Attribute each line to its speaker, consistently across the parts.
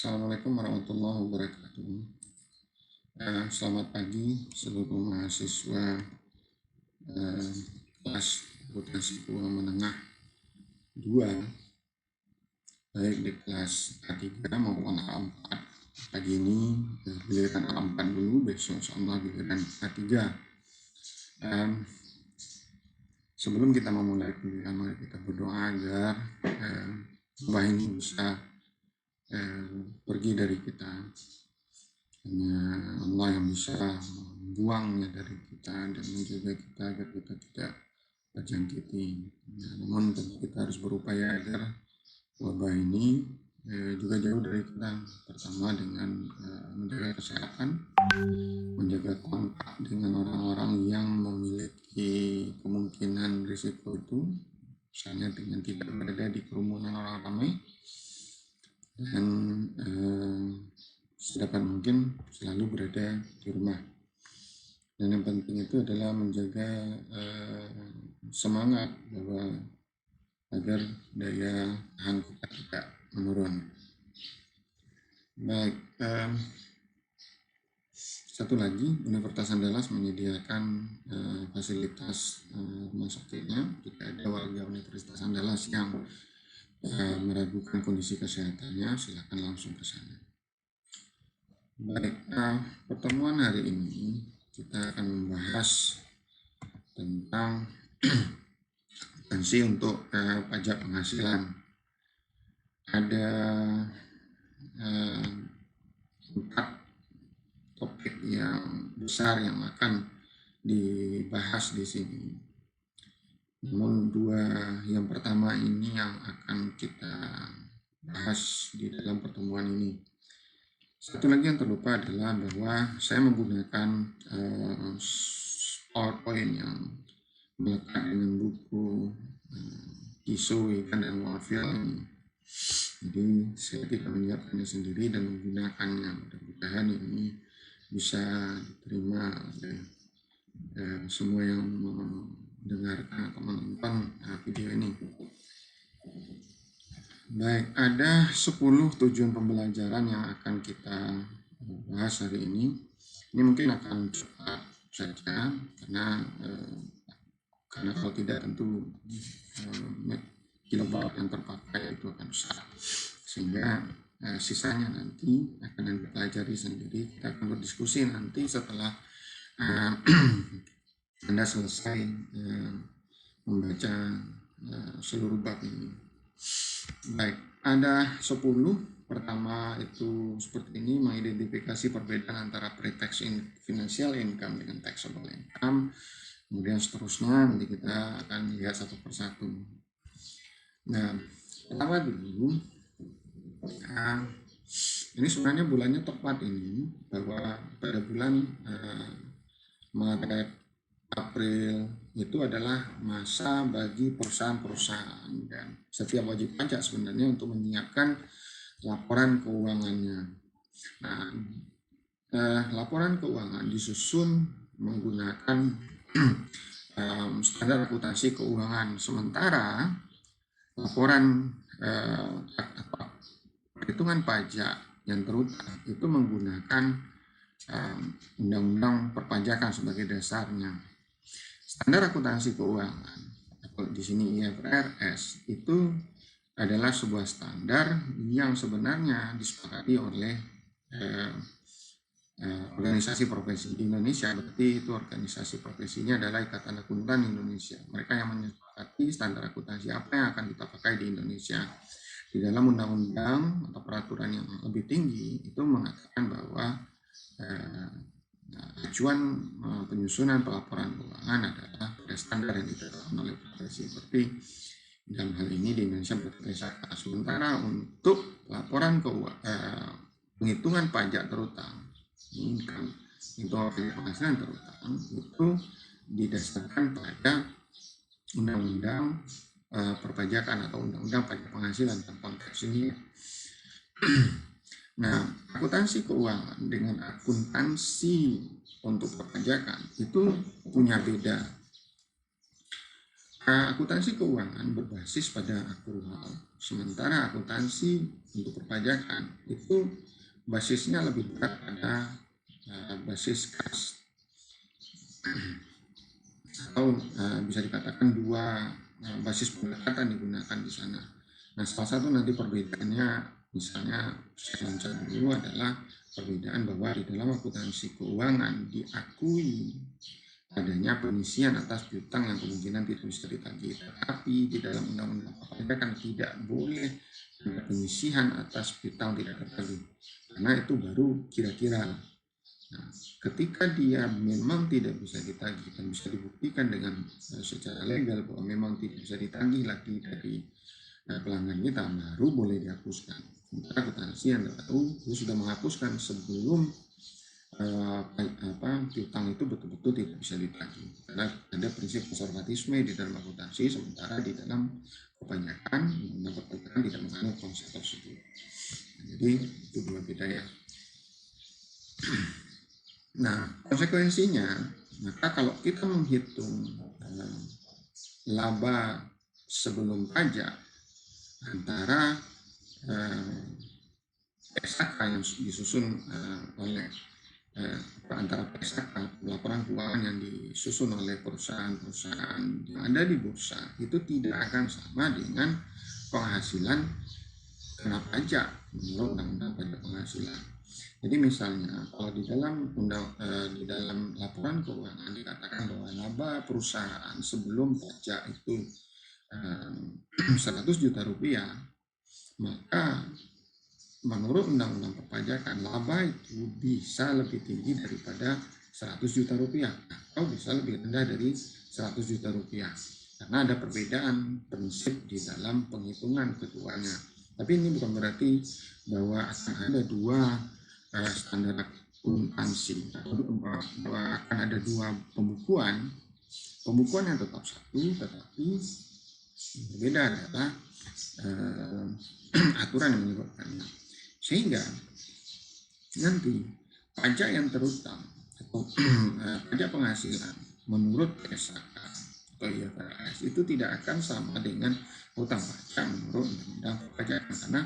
Speaker 1: Assalamualaikum warahmatullahi wabarakatuh. Selamat pagi seluruh mahasiswa kelas akuntansi keuangan menengah 2, baik di kelas A3 maupun A4. Pagi ini giliran A4 dulu, besok insyaallah giliran A3. Sebelum kita memulai kuliah, mari kita berdoa agar wabah ini bisa pergi dari kita. Hanya Allah yang bisa membuangnya dari kita dan menjaga kita agar kita tidak terjangkiti. Namun tentu kita harus berupaya agar wabah ini juga jauh dari kita. Pertama dengan menjaga kesehatan, menjaga kontak dengan orang-orang yang memiliki kemungkinan risiko itu, misalnya dengan tidak berada di kerumunan orang ramai, dan sedapat mungkin selalu berada di rumah. Dan yang penting itu adalah menjaga semangat bahwa agar daya tahan kita tidak menurun. Baik, satu lagi, Universitas Andalas menyediakan fasilitas rumah sakitnya. Jika ada warga Universitas Andalas yang meragukan kondisi kesehatannya, silakan langsung ke sana. Baik, pertemuan hari ini kita akan membahas tentang akuntansi untuk pajak penghasilan. Ada 4 topik yang besar yang akan dibahas di sini. Namun yang pertama ini yang akan kita bahas di dalam pertemuan ini. Satu lagi yang terlupa adalah bahwa saya menggunakan PowerPoint yang melekat dengan buku ISO, Wikan, dan Wafil ini. Jadi saya tidak menyiapkannya sendiri dan menggunakannya. Mudah-mudahan ini bisa diterima oleh semua yang mendengarkan atau menonton video ini. Baik, ada 10 tujuan pembelajaran yang akan kita bahas hari ini. Ini mungkin akan cepat saja karena kalau tidak tentu kilowatt yang terpakai itu akan besar. Sehingga sisanya nanti akan dipelajari sendiri. Kita akan berdiskusi nanti setelah Anda selesai membaca seluruh bab ini. Baik, ada 10. Pertama itu seperti ini, mengidentifikasi perbedaan antara pre-tax financial income dengan taxable income. Kemudian seterusnya nanti kita akan lihat satu persatu. Nah, pertama dulu, ini sebenarnya bulannya tepat ini, bahwa pada bulan Maret, April itu adalah masa bagi perusahaan-perusahaan dan setiap wajib pajak sebenarnya untuk menyiapkan laporan keuangannya. Nah, laporan keuangan disusun menggunakan standar akuntansi keuangan, sementara laporan perhitungan pajak yang terutama itu menggunakan undang-undang perpajakan sebagai dasarnya. Standar akuntansi keuangan, atau di sini IFRS, itu adalah sebuah standar yang sebenarnya disepakati oleh organisasi profesi di Indonesia. Berarti itu organisasi profesinya adalah Ikatan Akuntan Indonesia. Mereka yang menyepakati standar akuntansi apa yang akan kita pakai di Indonesia. Di dalam undang-undang atau peraturan yang lebih tinggi itu mengatakan bahwa acuan penyusunan pelaporan keuangan adalah pada standar yang ditetapkan oleh profesi. Seperti dalam hal ini di Indonesia berdasarkan. Sementara untuk laporan penghitungan pajak terutama, income itu penghasilan terutama, itu didasarkan pada undang-undang perpajakan atau undang-undang pajak penghasilan dalam konteks ini. Nah, akuntansi keuangan dengan akuntansi untuk perpajakan itu punya beda. Akuntansi keuangan berbasis pada akrual, sementara akuntansi untuk perpajakan itu basisnya lebih berat pada basis kas, atau bisa dikatakan dua basis pendekatan digunakan di sana. Nah, salah satu nanti perbedaannya, misalnya saya lanjutkan dulu, adalah perbedaan bahwa di dalam akuntansi keuangan diakui adanya pengisian atas piutang yang kemungkinan tidak bisa ditagih, tetapi di dalam undang-undang perpajakan tidak boleh ada pengisian atas piutang tidak tertagih, karena itu baru kira-kira. Nah, ketika dia memang tidak bisa ditagih dan bisa dibuktikan dengan secara legal bahwa memang tidak bisa ditagih lagi dari pelanggan kita, baru boleh dihapuskan. Sementara akuntansi yang tahu itu sudah menghapuskan sebelum piutang itu betul-betul tidak bisa ditagih, karena ada prinsip konservatisme di dalam akuntansi, sementara di dalam perpajakan tidak menganut konsep tersebut. Jadi itu dua beda ya. Nah, konsekuensinya, maka kalau kita menghitung laba sebelum pajak antara PSK yang disusun oleh antara PSK, laporan keuangan yang disusun oleh perusahaan-perusahaan yang ada di bursa, itu tidak akan sama dengan penghasilan kena pajak menurut undang-undang pajak penghasilan. Jadi misalnya kalau di dalam laporan keuangan dikatakan bahwa laba perusahaan sebelum pajak itu 100 juta rupiah, maka menurut undang-undang perpajakan laba itu bisa lebih tinggi daripada 100 juta rupiah atau bisa lebih rendah dari 100 juta rupiah, karena ada perbedaan prinsip di dalam penghitungan keduanya. Tapi ini bukan berarti bahwa akan ada dua standar akuntansi, bahwa akan ada dua pembukuan yang tetap satu, tetapi berbeda adalah aturan yang menyebabkannya. Sehingga nanti pajak yang terutang atau pajak penghasilan menurut PSK atau IFRS itu tidak akan sama dengan utang pajak menurut undang-undang perpajakan, karena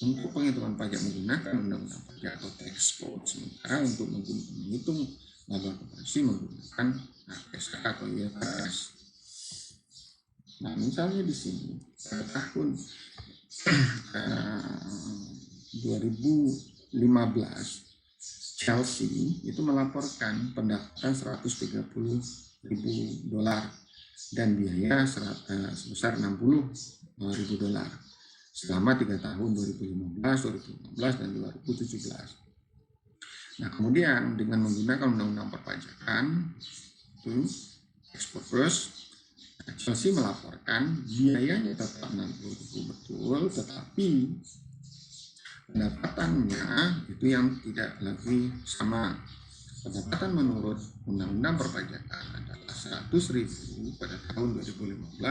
Speaker 1: untuk penghitungan pajak menggunakan undang-undang pajak atau tax code, sementara untuk menghitung laba koperasi menggunakan PSK atau IFRS. Nah, misalnya di sini pada tahun 2015 Chelsea itu melaporkan pendapatan $130.000 dan biaya sebesar $60.000 selama 3 tahun, 2015, 2016, dan 2017. Nah, kemudian dengan menggunakan undang-undang perpajakan itu ekspor purpose, Chelsea melaporkan biayanya tetap 60.000 betul, tetapi pendapatannya itu yang tidak lagi sama. Pendapatan menurut undang-undang perpajakan adalah 100.000 pada tahun 2015,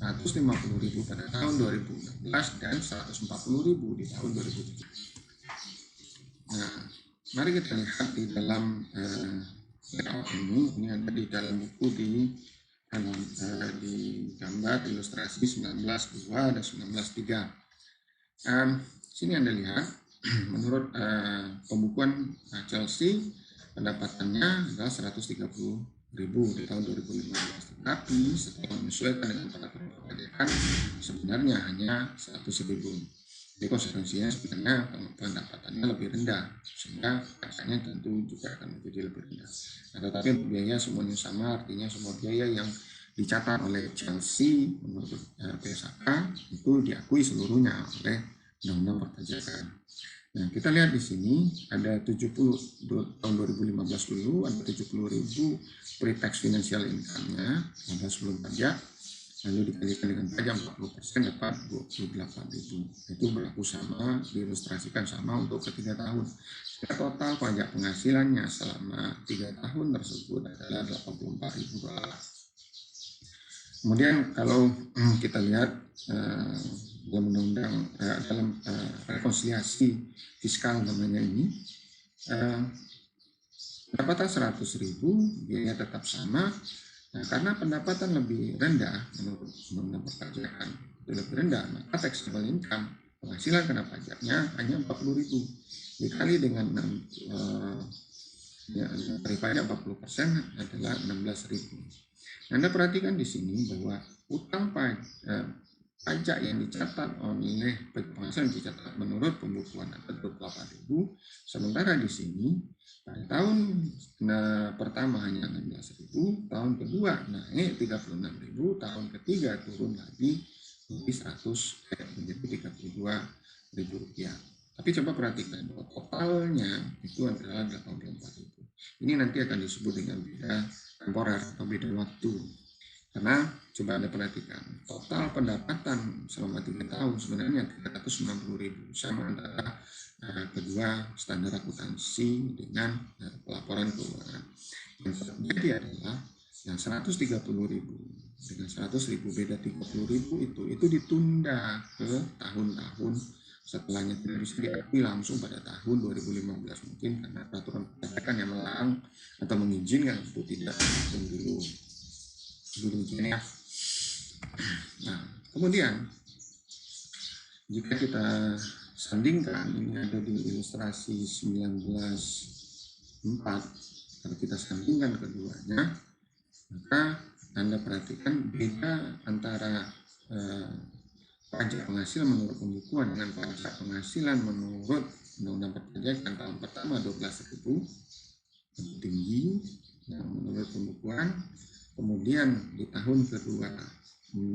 Speaker 1: 150.000 pada tahun 2016, dan 140.000 di tahun 2017. Nah, mari kita lihat di dalam ini ada di dalam buku di gambar ilustrasi 19.2 dan 19.3. Sini Anda lihat, menurut pembukuan Chelsea pendapatannya adalah 130.000 di tahun 2015, tapi setelah menyesuaikan dengan peraturan perpajakan sebenarnya hanya 100.000. Jadi konsekuensinya sebenarnya pendapatannya lebih rendah, sehingga pajaknya tentu juga akan menjadi lebih rendah. Nah, tetapi biaya semuanya sama, artinya semua biaya yang dicatat oleh Chelsea menurut PSK itu diakui seluruhnya oleh undang-undang perpajakan. Nah, kita lihat di sini ada 70 tahun 2015 dulu ada 70.000 pre-tax financial income-nya ada sebelum pajak, lalu dikalikan dengan pajak 40% dapat 28.000. Itu berlaku sama, diilustrasikan sama untuk ketiga tahun. Total pajak penghasilannya selama 3 tahun tersebut adalah $84.000. Kemudian kalau kita lihat dalam undang-undang dalam rekonsiliasi fiskal namanya ini, pendapatan 100.000 biaya tetap sama, Nah, karena pendapatan lebih rendah menurut undang-undang perpajakan itu lebih rendah, maka taxable income penghasilan kena pajaknya hanya 40.000 dikali dengan 6, ya, dari pajak 40% adalah 16.000. Anda perhatikan di sini bahwa utang pajak yang dicatat oleh penghasilan dicatat menurut pembukuan ada 28.000, sementara di sini pada tahun pertama hanya 16.000, tahun kedua naik 36.000, tahun ketiga turun lagi menjadi 32.000 rupiah. Tapi coba perhatikan bahwa totalnya itu adalah 84.000. Ini nanti akan disebut dengan beda temporer atau beda waktu. Karena coba Anda perhatikan, total pendapatan selama 3 tahun sebenarnya 390.000 sama antara kedua standar akuntansi dengan pelaporan keuangan. Yang terjadi adalah yang 130.000 dengan 100.000 beda 30.000 itu ditunda ke tahun-tahun setelahnya, tidak bisa diakui langsung pada tahun 2015 mungkin karena peraturan perpajakan yang melarang atau mengizinkan untuk tidak menghitung dulu demikian ya. Nah, kemudian jika kita sandingkan, ini ada di ilustrasi 19.4, kalau kita sandingkan keduanya, maka Anda perhatikan beda antara pajak penghasilan menurut pembukuan dengan pajak penghasilan menurut undang-undang perpajakan tahun pertama 12.000 lebih tinggi yang menurut pembukuan, kemudian di tahun kedua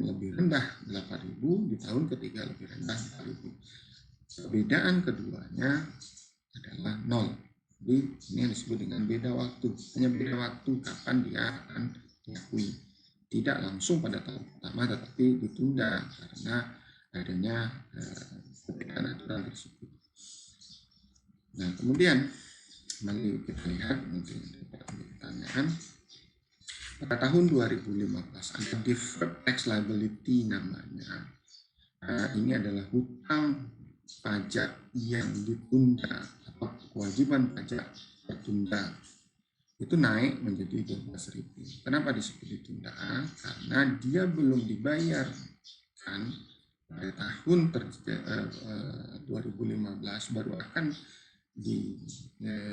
Speaker 1: lebih rendah 8.000, di tahun ketiga lebih rendah 4.000. Perbedaan keduanya adalah 0. Jadi ini yang disebut dengan beda waktu, hanya beda waktu kapan dia akan diakui. Tidak langsung pada tahun pertama tetapi ditunda karena adanya perbedaan aturan tersebut. Nah, kemudian mari kita lihat mungkin ada pertanyaan. Pada tahun 2015 ada deferred tax liability namanya. Ini adalah hutang pajak yang ditunda atau kewajiban pajak tertunda. Itu naik menjadi 12.000. Kenapa disebut ditunda? Karena dia belum dibayar kan pada tahun 2015, baru akan dilunasi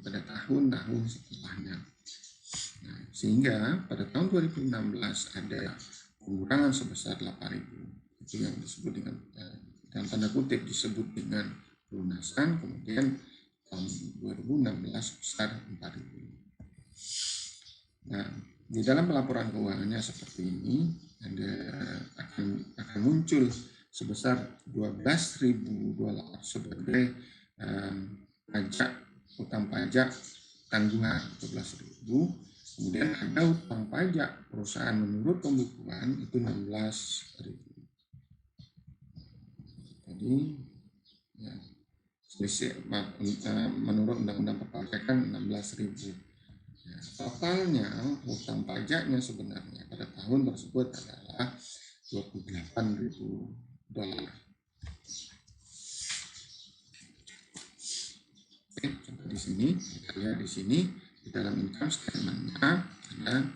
Speaker 1: pada tahun-tahun setelahnya. Nah, sehingga pada tahun 2016 ada pengurangan sebesar 8.000. Itu yang disebut dengan dalam tanda kutip disebut dengan pelunasan. Kemudian tahun 2016 besar 4.000. Nah, di dalam pelaporan keuangannya seperti ini akan muncul sebesar $12.000 sebagai pajak utang pajak tanggungan 12.000. Kemudian ada utang pajak perusahaan menurut pembukuan itu 16.000. Jadi ya, menurut undang-undang perpajakan 16.000. Ya, totalnya utang pajaknya sebenarnya pada tahun tersebut adalah $28.000. Oke, contoh di sini kita lihat di sini di dalam income statement-nya ada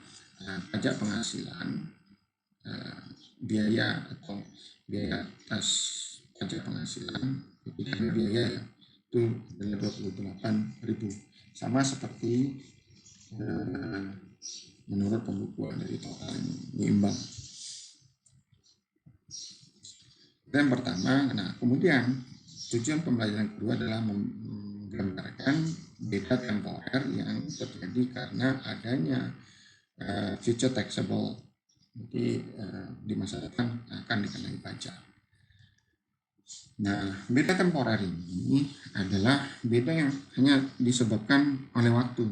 Speaker 1: pajak penghasilan, biaya atau biaya atas pajak penghasilan, biaya ya, itu adalah 28.000, sama seperti menurut pembukuan dari total imbang. Yang pertama, nah kemudian tujuan pembelajaran kedua adalah menggambarkan beda temporer yang terjadi karena adanya future taxable, jadi di masa depan akan dikenai pajak. Nah, beda temporer ini adalah beda yang hanya disebabkan oleh waktu.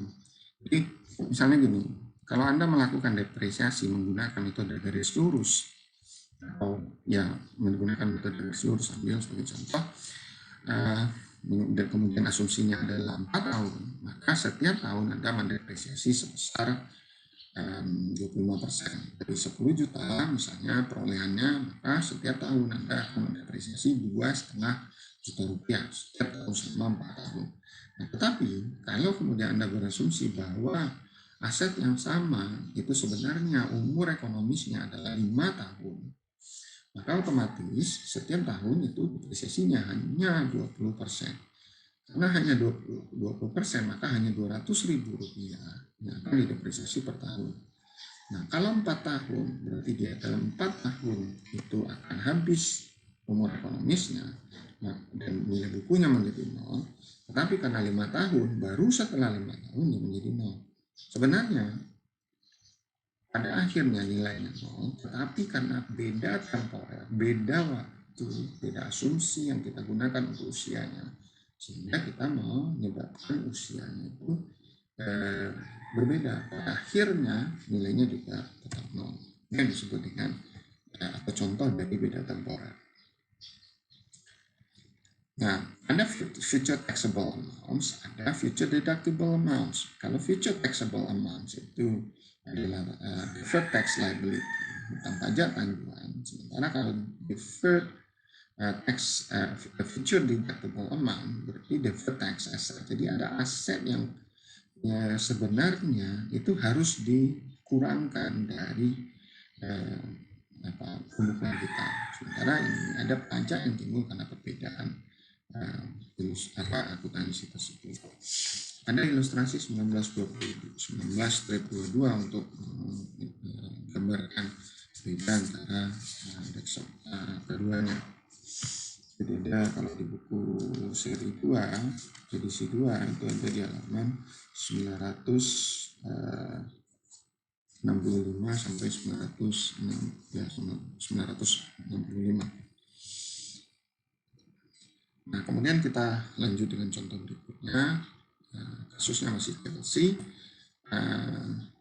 Speaker 1: Jadi misalnya gini, kalau Anda melakukan depresiasi menggunakan metode garis lurus atau ya menggunakan metode garis lurus sebagai contoh, dan kemudian asumsinya adalah 4 tahun, maka setiap tahun Anda mendepresiasi sebesar 25%. Dari 10 juta misalnya perolehannya, maka setiap tahun Anda akan mendepresiasi 2,5 juta rupiah setiap tahun selama 4 tahun. Nah, tetapi kalau kemudian Anda berasumsi bahwa aset yang sama itu sebenarnya umur ekonomisnya adalah 5 tahun, maka otomatis setiap tahun itu depresiasinya hanya 20%. Karena hanya 20%, maka hanya Rp200.000 yang akan didepresiasi per tahun. Nah, kalau 4 tahun, berarti dia dalam 4 tahun itu akan habis umur ekonomisnya, nah, dan nilai bukunya menjadi 0, tetapi karena 5 tahun, baru setelah 5 tahun dia menjadi 0. Sebenarnya, pada akhirnya nilainya 0, tetapi karena beda temporer, beda waktu, beda asumsi yang kita gunakan untuk usianya, sehingga kita menyebabkan usianya itu berbeda. Akhirnya nilainya juga tetap 0. Ini yang disebut dengan atau contoh dari beda temporer. Nah, ada future taxable amounts, ada future deductible amounts. Kalau future taxable amounts itu adalah deferred tax liability, hutang pajak tanggungan. Sementara kalau deferred future deductible amount berarti deferred tax asset. Jadi ada aset yang sebenarnya itu harus dikurangkan dari pembukuan kita. Sementara ini ada pajak yang timbul karena perbedaan akuntansi tersebut. Ada ilustrasi 19-22 untuk menggambarkan beda antara keduanya. Jadi ada kalau di buku seri 2, edisi 2 itu ada di halaman 965 sampai 965. Nah, kemudian kita lanjut dengan contoh berikutnya. Kasusnya masih Chelsea.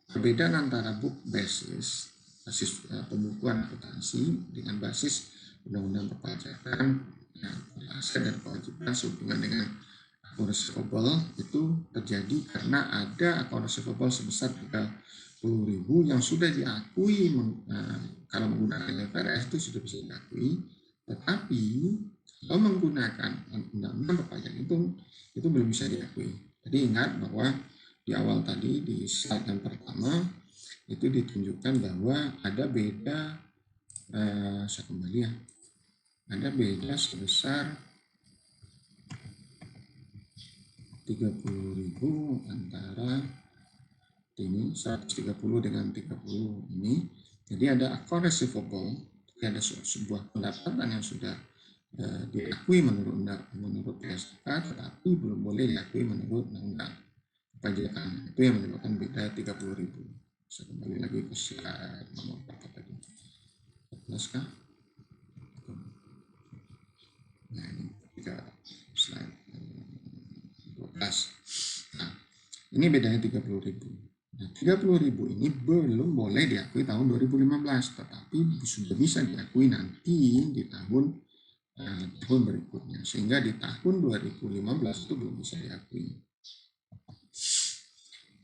Speaker 1: Perbedaan antara book basis pembukuan akuntansi dengan basis undang-undang perpajakan aset dan kewajiban sehubungan dengan account receivable itu terjadi karena ada account receivable sebesar 30.000 yang sudah diakui kalau menggunakan IFRS itu sudah bisa diakui, tetapi kalau menggunakan undang-undang perpajakan itu belum bisa diakui. Jadi ingat bahwa di awal tadi di slide yang pertama itu ditunjukkan bahwa ada beda saya kembali ya, ada beda sebesar 30.000 antara ini 130 dengan 30 ini. Jadi ada account receivable, ada sebuah pendapatan yang sudah diakui menurut PSK, tetapi belum boleh diakui menurut undang-undang perpajakan. Itu yang menyebabkan beda 30.000. Saya kembali lagi ke slide nomor berapa tadi? 14 kah? Nah, ini slide 12. Nah, ini bedanya 30.000. Nah, 30.000 ini belum boleh diakui tahun 2015, tetapi sudah bisa diakui nanti di tahun berikutnya, sehingga di tahun 2015 itu belum bisa diakui.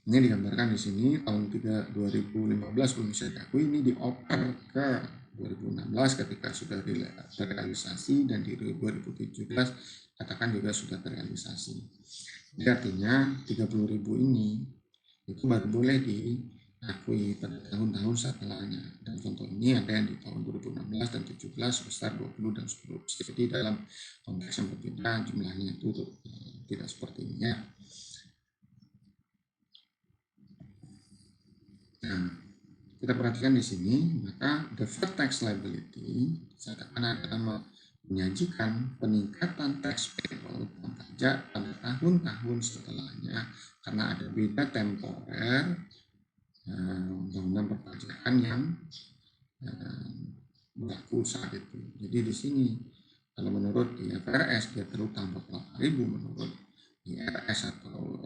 Speaker 1: Ini digambarkan di sini tahun 2015 belum bisa diakui, ini dioper ke 2016 ketika sudah terrealisasi, dan di 2017 katakan juga sudah terrealisasi. Jadi artinya 30.000 ini itu baru boleh diakui pada tahun-tahun setelahnya. Dan contoh ini ada yang di tahun 2016 dan 2017 sebesar 20 dan 10. Jadi dalam konteks yang berbeda jumlahnya itu tidak seperti ini ya. Nah, kita perhatikan di sini, maka deferred tax liability seakan-akan akan menyajikan peningkatan tax payable pajak pada tahun-tahun setelahnya karena ada beda temporer undang-undang perpajakan yang berlaku saat itu. Jadi di sini kalau menurut IFRS dia terutang 48.000, menurut IRS atau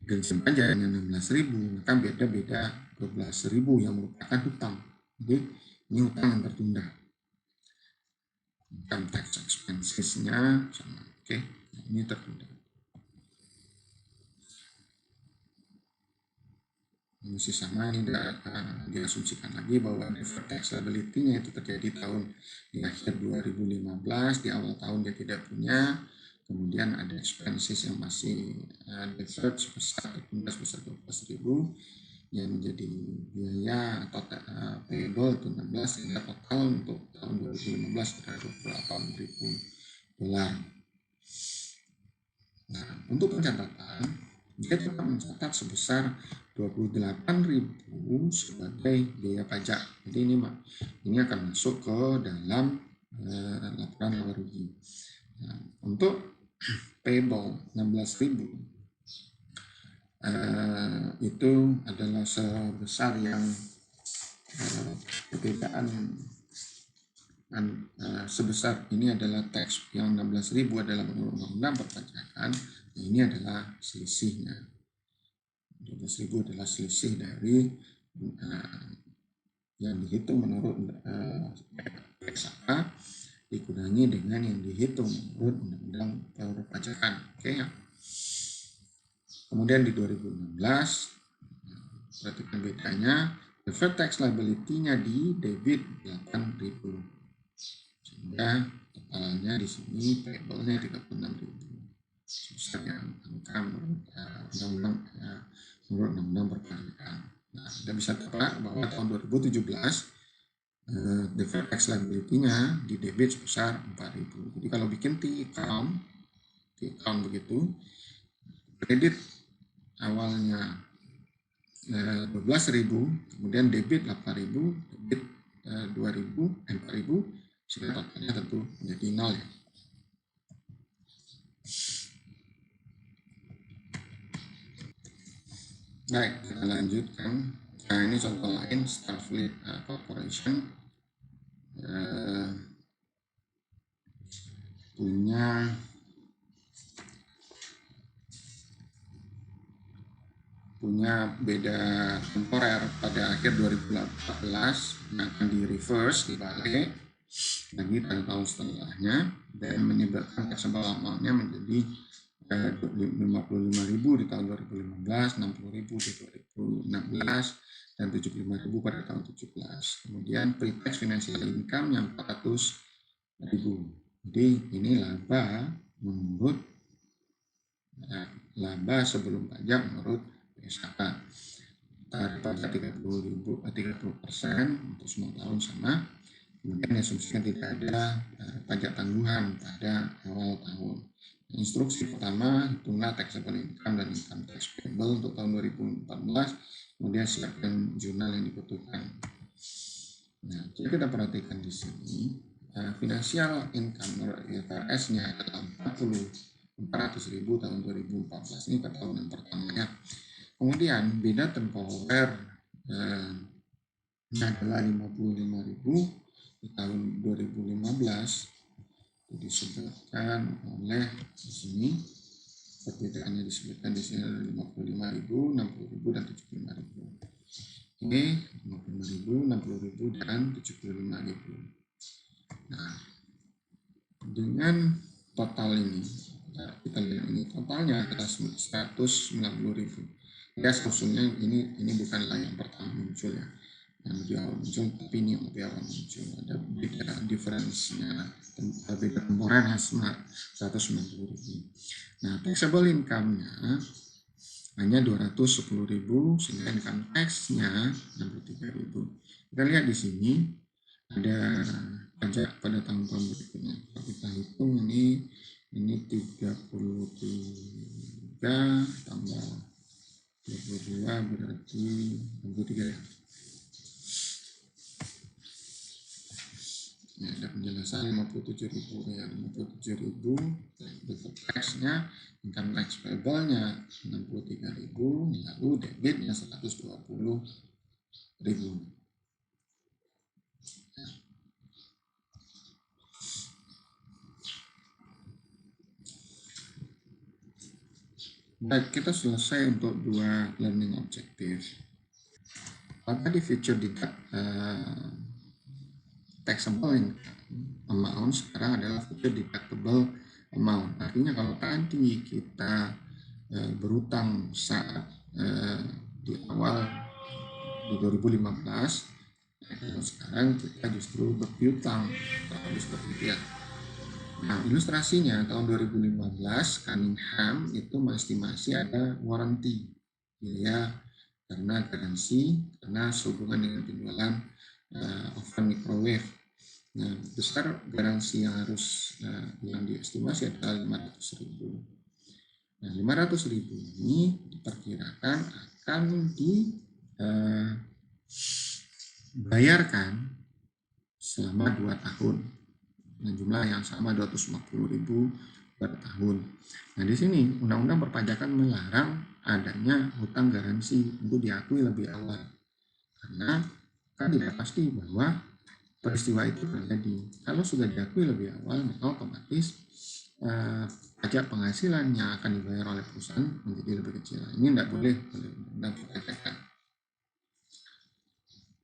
Speaker 1: Gensen pajak hanya 16.000, maka beda-beda 12.000 yang merupakan hutang. Jadi ini hutang yang tertunda. Income tax expenses-nya sama. Oke, ini tertunda. Masih sama, ini diasumsikan lagi bahwa deferred tax liability-nya itu terjadi tahun di akhir 2015, di awal tahun dia tidak punya, Kemudian ada expenses yang masih deferred sebesar tertunda sebesar 12.000 yang menjadi biaya atau payable itu 16, sehingga total untuk tahun 2015 ada 28.000 dolar. Nah, untuk pencatatan dia tetap mencatat sebesar 28.000 sebagai biaya pajak. Jadi ini akan masuk ke dalam laporan laba rugi. Nah, untuk payable 16.000 itu adalah sebesar yang perbedaan sebesar ini adalah tax yang 16.000 adalah menurut undang-undang perpajakan. Nah, ini adalah selisihnya. 12.000 adalah selisih dari yang dihitung menurut PSAK dikurangi dengan yang dihitung menurut undang-undang perpajakan. Oke ya. Kemudian di 2016 perhatikan bedanya, deferred tax liability-nya di debit 8.000 sehingga totalnya di sini payable-nya 36.000 sebesar yang angka menurut undang-undang perpajakan. Nah, kita bisa tebak bahwa tahun 2017 deferred tax liability-nya di debit sebesar 4.000. Jadi kalau bikin T-account begitu, kredit awalnya 12.000, kemudian debit 8.000, debit 4.000, sehingga totalnya tentu menjadi 0 ya. Baik, kita lanjutkan. Nah, ini contoh lain, Starfleet Corporation punya beda temporer pada akhir 2014 yang akan di reverse, dibalik lagi pada tahun setelahnya dan menyebabkan taxable amount-nya menjadi 55.000 di tahun 2015, 60.000 di 2016, dan 75.000 pada tahun 2017. Kemudian pre-tax financial income yang 400.000. Jadi ini laba menurut laba sebelum pajak menurut PSAK. Tarif pajak 30% untuk semua tahun sama. Kemudian diasumsikan tidak ada pajak tangguhan pada awal tahun. Instruksi pertama, hitunglah taxable income dan income tax payable untuk tahun 2014, kemudian siapkan jurnal yang dibutuhkan. Nah, jadi kita perhatikan di sini, financial income IFRS-nya adalah 400.000 tahun 2014, ini pada tahun yang pertamanya. Kemudian beda temporer adalah 55.000 di tahun 2015. Disebutkan oleh di sini, perbedaannya disebutkan di sini ada 55.000, 60.000 dan 75.000. Ini 55.000, 60.000 dan 75.000. Nah, dengan total ini kita lihat ini totalnya adalah 190.000. Ya, sebetulnya ini bukanlah yang pertama muncul ya, yang lebih awal muncul, tapi ini yang lebih awal muncul. Ada beda difference-nya, beda temporernya 190.000. Nah, taxable income-nya hanya 210.000 sehingga income tax-nya 63.000. Kita lihat di sini ada pajak pada tahun-tahun berikutnya. Kalau kita hitung ini 33 tambah 22 berarti 63 ya. Ya, ada penjelasan 57.000 ya, 57.000 deferred tax-nya, income tax payable-nya 63.000, lalu debitnya 120.000. Baik, kita selesai untuk 2 learning objective. Tadi feature deduct taxable amount sekarang adalah feature deductible amount. Artinya kalau tadi kita berutang saat di awal di 2015, kalau sekarang kita justru berpiutang, kalau seperti itu ya. Nah, ilustrasinya tahun 2015 Cunningham itu mengestimasi ada warranty ya, karena garansi, karena sehubungan dengan penjualan oven microwave. Nah, besar garansi yang harus yang diestimasi adalah 500.000. Nah, 500.000 ini diperkirakan akan dibayarkan selama 2 tahun. Dengan jumlah yang sama 250.000 per tahun. Nah, di sini Undang-Undang Perpajakan melarang adanya hutang garansi untuk diakui lebih awal. Karena kan tidak pasti bahwa peristiwa itu terjadi. Kalau sudah diakui lebih awal, maka otomatis pajak penghasilan yang akan dibayar oleh perusahaan menjadi lebih kecil. Ini tidak boleh oleh Undang-Undang Perpajakan.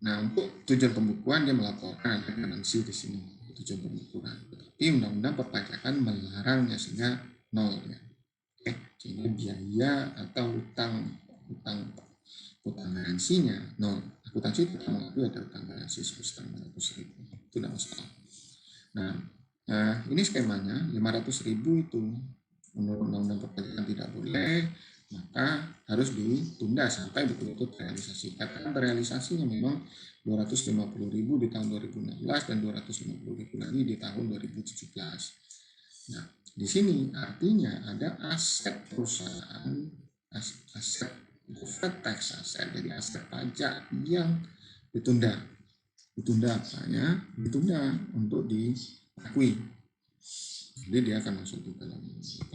Speaker 1: Nah, untuk tujuan pembukuan dia melaporkan ada garansi di sini tujuan pembukuan. Tetapi Undang-Undang Perpajakan melarangnya sehingga nol ya. Oke, sehingga biaya atau utang garansinya nol. Akuntansi tidak mengakui ada utang garansi sebesar 500.000. Itu tidak masalah. Nah, ini skemanya 500.000 itu menurut Undang-Undang Perpajakan tidak boleh, maka harus ditunda sampai betul-betul terrealisasi. Katakan terrealisasinya memang 250.000 di tahun 2016 dan 250.000 lagi di tahun 2017. Nah, di sini artinya ada aset perusahaan, aset deferred tax aset, jadi aset pajak yang ditunda. Ditunda apanya? Ditunda untuk diakui. Jadi dia akan masuk di dalam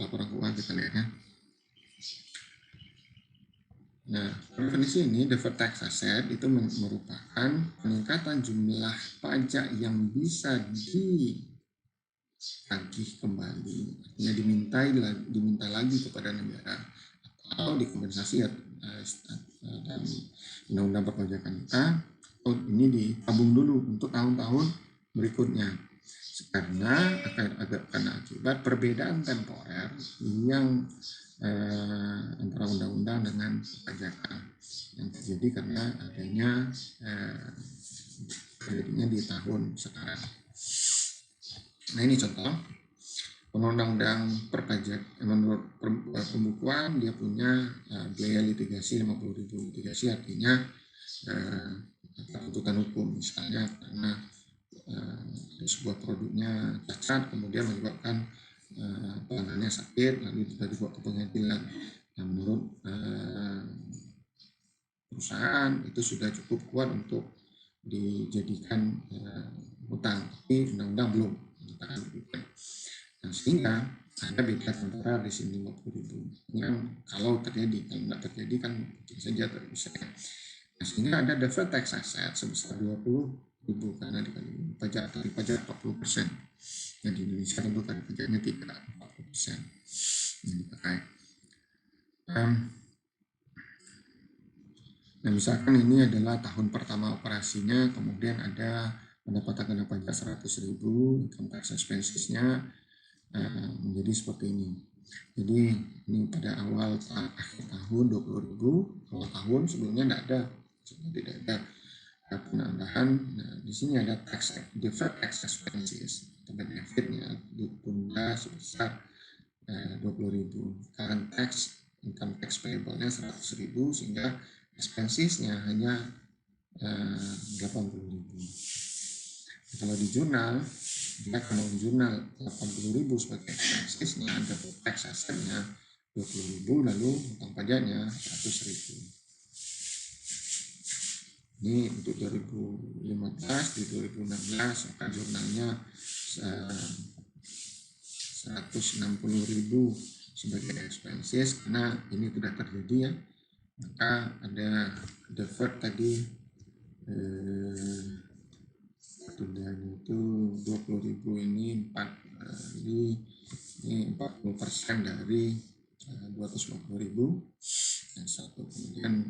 Speaker 1: laporan keuangan, kita lihat ya. Nah, definisi ini deferred tax asset itu merupakan peningkatan jumlah pajak yang bisa ditagih kembali, artinya diminta lagi kepada negara atau dikompensasi dan Undang-Undang Perpajakan kita. Oh, ini ditabung dulu untuk tahun-tahun berikutnya karena akibat perbedaan temporer yang antara undang-undang dengan perpajakan yang terjadi karena adanya terjadinya di tahun sekarang. Nah, ini contoh undang-undang perpajak menurut pembukuan dia punya biaya litigasi 50.000. Litigasi artinya tuntutan hukum, misalnya karena sebuah produknya cacat kemudian menyebabkan pelanggannya sakit lalu juga dibawa ke pengadilan. Nah, menurut perusahaan itu sudah cukup kuat untuk dijadikan hutang, tapi undang-undang belum menyatakan begitu. Nah, sehingga ada beda antara di sini 50.000 yang kalau terjadi, kalau tidak terjadi kan mungkin saja bisa. Nah, sehingga ada deferred tax asset sebesar 20.000 karena dikali pajak dari pajak 40%. Dan di Indonesia tentu kan pajaknya tidak 40% yang dipakai. Nah, misalkan ini adalah tahun pertama operasinya, kemudian ada pendapatan kena pajak 100.000, income tax expensesnya menjadi seperti ini. Jadi ini pada akhir tahun 20.000, awal tahun sebelumnya tidak ada penambahan. Nah, di sini ada deferred tax expenses, benefitnya ditunda sebesar 20.000. Current tax, income tax payable-nya 100.000 sehingga expensesnya hanya 80.000. Kalau di jurnal, dia kalau di jurnal 80.000 sebagai expensesnya, ada tax assetnya 20.000, lalu utang pajaknya 100.000. Ini untuk 2015, di 2016 maka jurnalnya 160.000 sebagai expenses karena ini tidak terjadi ya. Maka ada deferred tadi tundanya itu 20.000 ini 40% dari 250.000 dan satu kemudian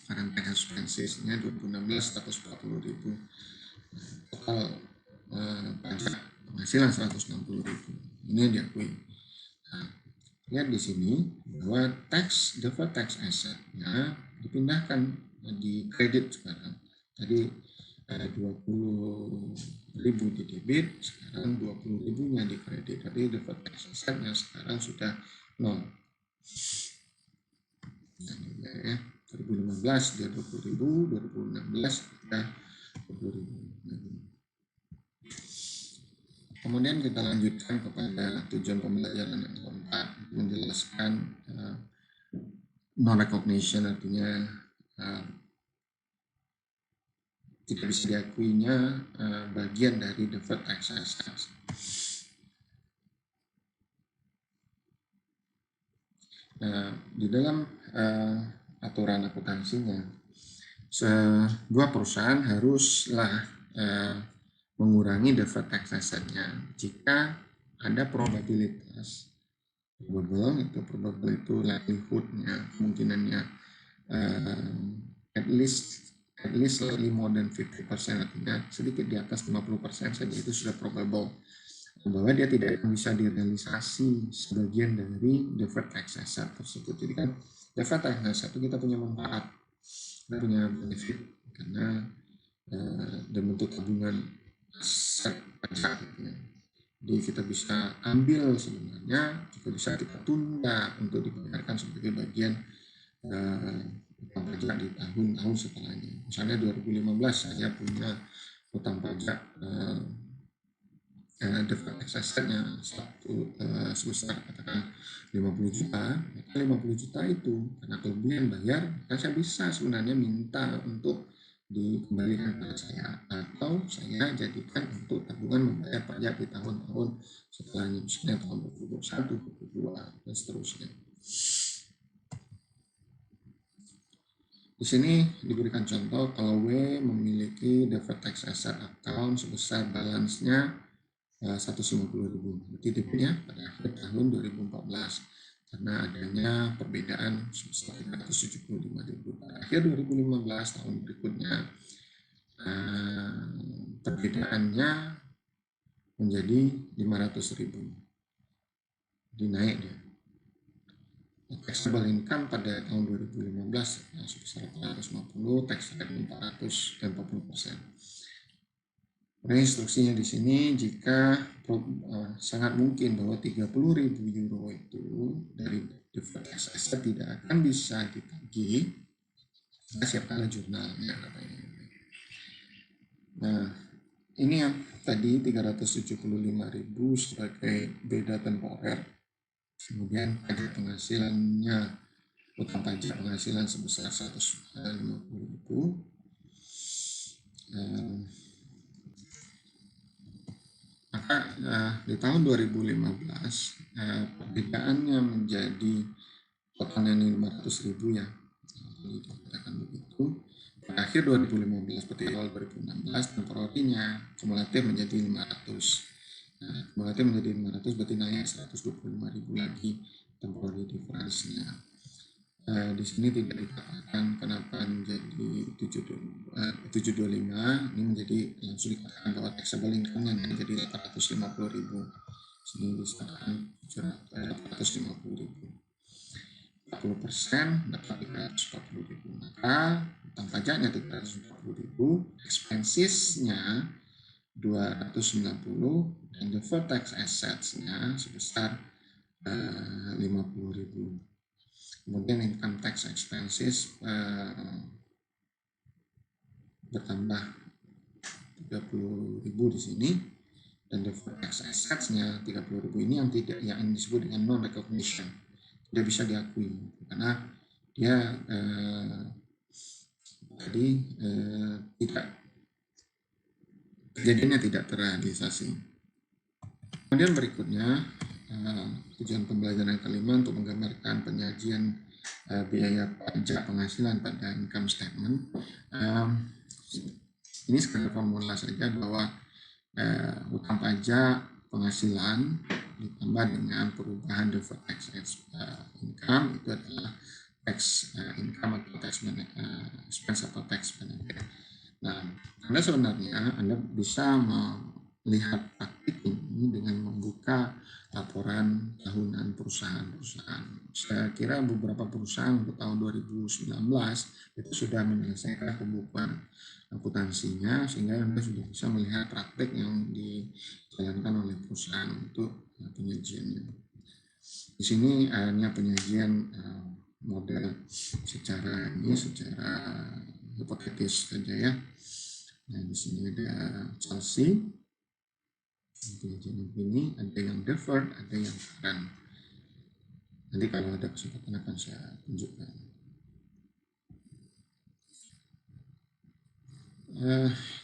Speaker 1: current tax expenses-nya 2016 140.000. Total pajak penghasilan 160.000. Ini yang diakui. Nah, lihat di sini bahwa deferred tax asset-nya dipindahkan di kredit sekarang. Tadi 20.000 10.000 di debit, sekarang 20.000-nya di kredit. Jadi deferred tax asset-nya sekarang sudah 0. Nah, ya, 2015 dia 20.000, 2016 sudah 20.000. Kemudian kita lanjutkan kepada tujuan pembelajaran yang keempat, menjelaskan non-recognition, artinya tidak bisa diakuinya bagian dari deferred tax assets. Di dalam aturan akuntansinya, sebuah perusahaan haruslah mengurangi deferred tax asset-nya jika ada probabilitas, probable itu likelihood-nya, kemungkinannya at least slightly more than 50%, artinya sedikit di atas 50% saja itu sudah probable bahwa dia tidak akan bisa direalisasi sebagian dari deferred tax asset tersebut. Jadi kan deferred tax asset itu kita punya manfaat, kita punya benefit karena dalam bentuk tabungan aset pajak gitu ya. Jadi kita bisa ambil sebenarnya, juga bisa kita tunda untuk dibayarkan sebagai bagian utang pajak di tahun-tahun setelahnya. Misalnya 2015 saya punya utang pajak deferred tax asset-nya sebesar katakan 50 juta, maka 50 juta itu karena kelebihan bayar, maka saya bisa sebenarnya minta untuk dikembalikan kepada saya, atau saya jadikan untuk tabungan membayar pajak di tahun-tahun setelahnya, misalnya tahun 2021, 2022 dan seterusnya. Di sini diberikan contoh kalau W memiliki deferred tax asset account sebesar balance-nya 150.000, berarti debitnya pada akhir tahun 2014 karena adanya perbedaan sebesar 375.000 pada akhir 2015 tahun berikutnya, perbedaannya menjadi 500.000, dinaik dia. Taxable income pada tahun 2015 sebesar 450, tax rate 440%. Nah, instruksinya di sini jika sangat mungkin bahwa 30.000 euro itu dari deferred tax asset tidak akan bisa ditagih, maka siapkanlah jurnalnya. Nah, ini yang tadi 375.000 sebagai beda temporer. Kemudian pajak penghasilannya, utang pajak penghasilan sebesar 150.000. Maka di tahun 2015 perbedaannya menjadi totalnya 500.000 ya. Jadi dikatakan begitu. Pada akhir 2015 seperti awal 2016 temporarinya kumulatif menjadi 500. Kumulatif menjadi 500 berarti naik 125.000 lagi temporary difference-nya. Di sini tidak dikatakan kenapa menjadi 725, ini menjadi langsung dikatakan bahwa taxable income-nya menjadi 850.000. Sini disatakan 850.000. 40% dapat 340.000, maka utang pajaknya 340.000, expenses-nya 290 dan deferred tax assets-nya sebesar 50.000. Kemudian income tax expenses bertambah 30.000 di sini, dan deferred tax assets-nya 30.000 ini yang disebut dengan non recognition, tidak bisa diakui karena dia tidak kejadiannya tidak terrealisasi. Kemudian berikutnya tujuan pembelajaran kelima untuk menggambarkan penyajian biaya pajak penghasilan pada income statement. Ini sekedar formula saja bahwa utang pajak penghasilan ditambah dengan perubahan deferred tax income itu adalah tax income atau tax expense atau tax benefit. Nah, Anda sebenarnya bisa melihat praktik ini dengan membuka laporan tahunan perusahaan-perusahaan. Saya kira beberapa perusahaan untuk tahun 2019 itu sudah menyelesaikan pembukuan akuntansinya, sehingga Anda sudah bisa melihat praktek yang dijalankan oleh perusahaan untuk penyajiannya. Di sini hanya penyajian model secara hipotetis saja ya. Nah, di sini ada Chelsea, penyajian ini ada yang deferred, ada yang current. Nanti kalau ada kesempatan akan saya tunjukkan.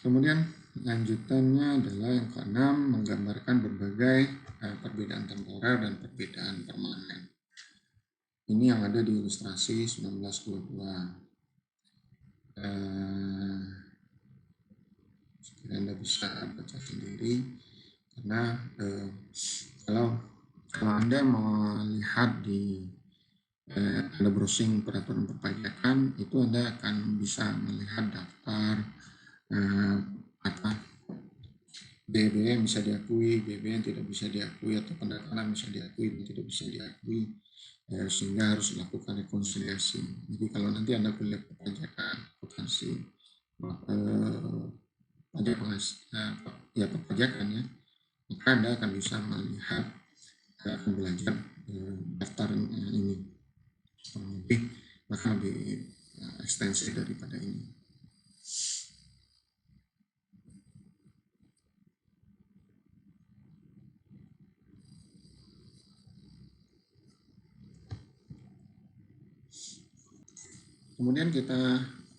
Speaker 1: Kemudian lanjutannya adalah yang keenam, menggambarkan berbagai perbedaan temporer dan perbedaan permanen. Ini yang ada di ilustrasi 1922. Anda bisa baca sendiri, karena kalau Anda melihat di Anda browsing peraturan perpajakan, itu Anda akan bisa melihat daftar biaya yang bisa diakui, biaya yang tidak bisa diakui, atau pendapatan bisa diakui dan tidak bisa diakui, sehingga harus dilakukan rekonsiliasi. Jadi kalau nanti Anda kuliah perpajakan, akuntansi, perpajakan ya, maka Anda akan bisa melihat, akan belajar daftar ini, bahkan lebih ekstensif daripada ini. Kemudian kita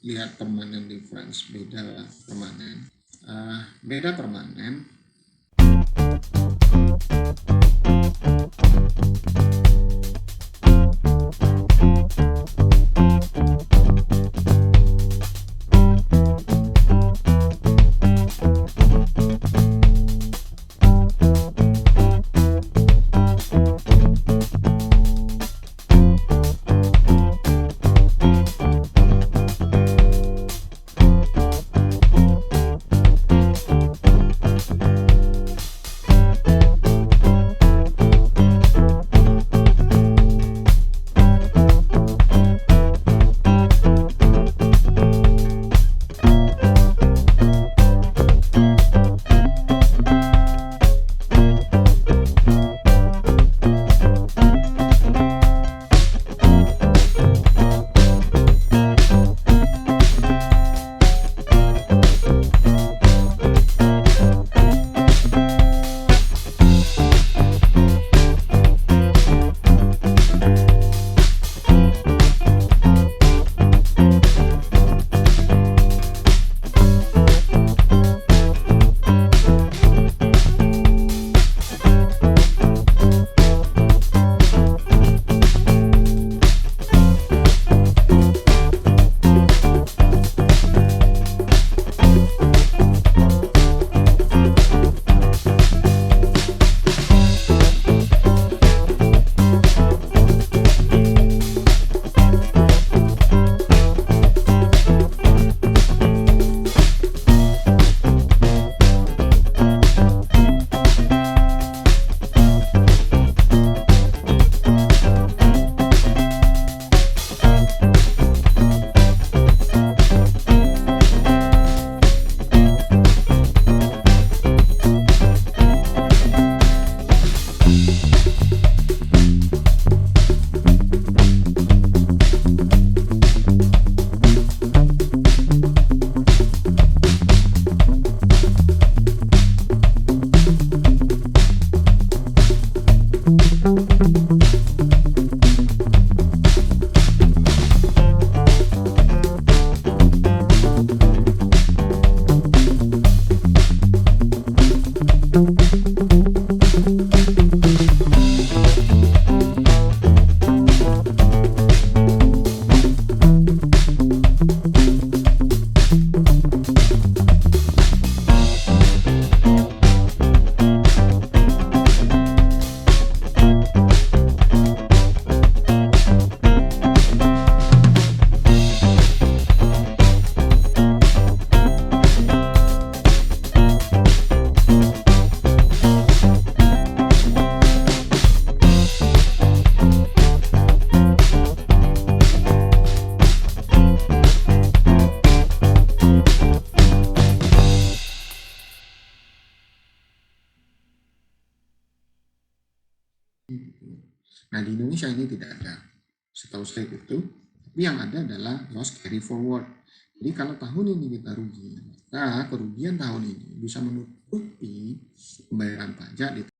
Speaker 1: lihat permanent difference, beda permanen. Beda permanen Nah di Indonesia ini tidak ada, setahu saya itu. Tapi yang ada adalah loss carry forward. Jadi kalau tahun ini kita rugi, maka kerugian tahun ini bisa menutupi pembayaran pajak di